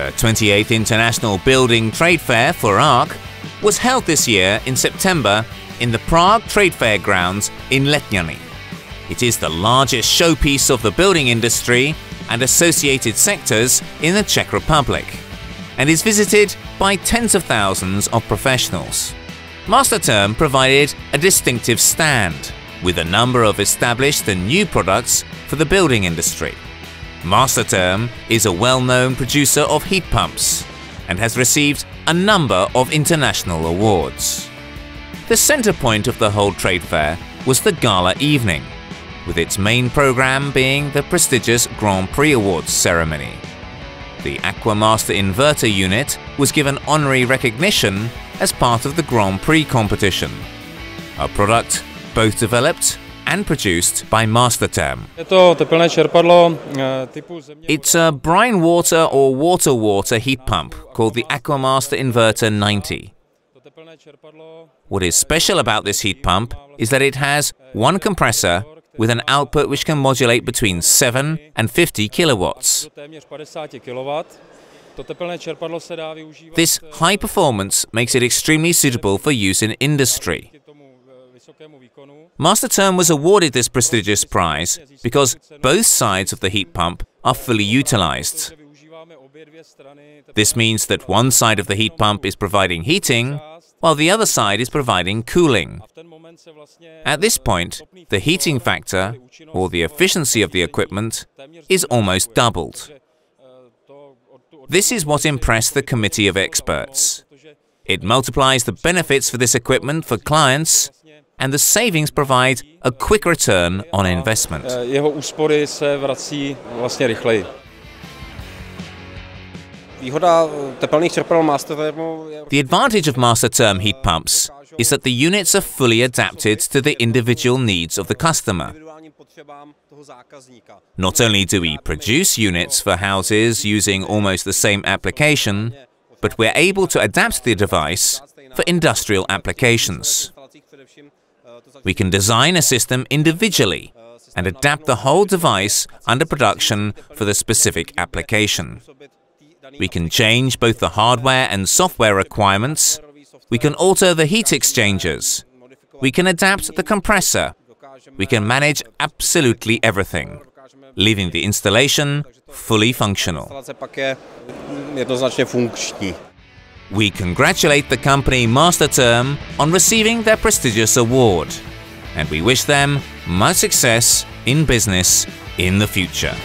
The 28th International Building Trade Fair for ARC was held this year in September in the Prague Trade Fair grounds in Letňany. It is the largest showpiece of the building industry and associated sectors in the Czech Republic, and is visited by tens of thousands of professionals. Master Therm provided a distinctive stand with a number of established and new products for the building industry. Master Therm is a well-known producer of heat pumps and has received a number of international awards. The center point of the whole trade fair was the gala evening, with its main program being the prestigious Grand Prix Awards ceremony. The Aquamaster Inverter unit was given honorary recognition as part of the Grand Prix competition, a product both developed and produced by Master Therm. It's a brine water or water-water heat pump called the Aquamaster Inverter 90. What is special about this heat pump is that it has one compressor with an output which can modulate between 7 and 50 kilowatts. This high performance makes it extremely suitable for use in industry. Master Therm was awarded this prestigious prize because both sides of the heat pump are fully utilized. This means that one side of the heat pump is providing heating, while the other side is providing cooling. At this point, the heating factor, or the efficiency of the equipment, is almost doubled. This is what impressed the committee of experts. It multiplies the benefits for this equipment for clients, and the savings provide a quick return on investment. The advantage of Master Therm heat pumps is that the units are fully adapted to the individual needs of the customer. Not only do we produce units for houses using almost the same application, but we're able to adapt the device for industrial applications. We can design a system individually and adapt the whole device under production for the specific application. We can change both the hardware and software requirements. We can alter the heat exchangers. We can adapt the compressor. We can manage absolutely everything, leaving the installation fully functional. We congratulate the company Master Therm on receiving their prestigious award, and we wish them much success in business in the future.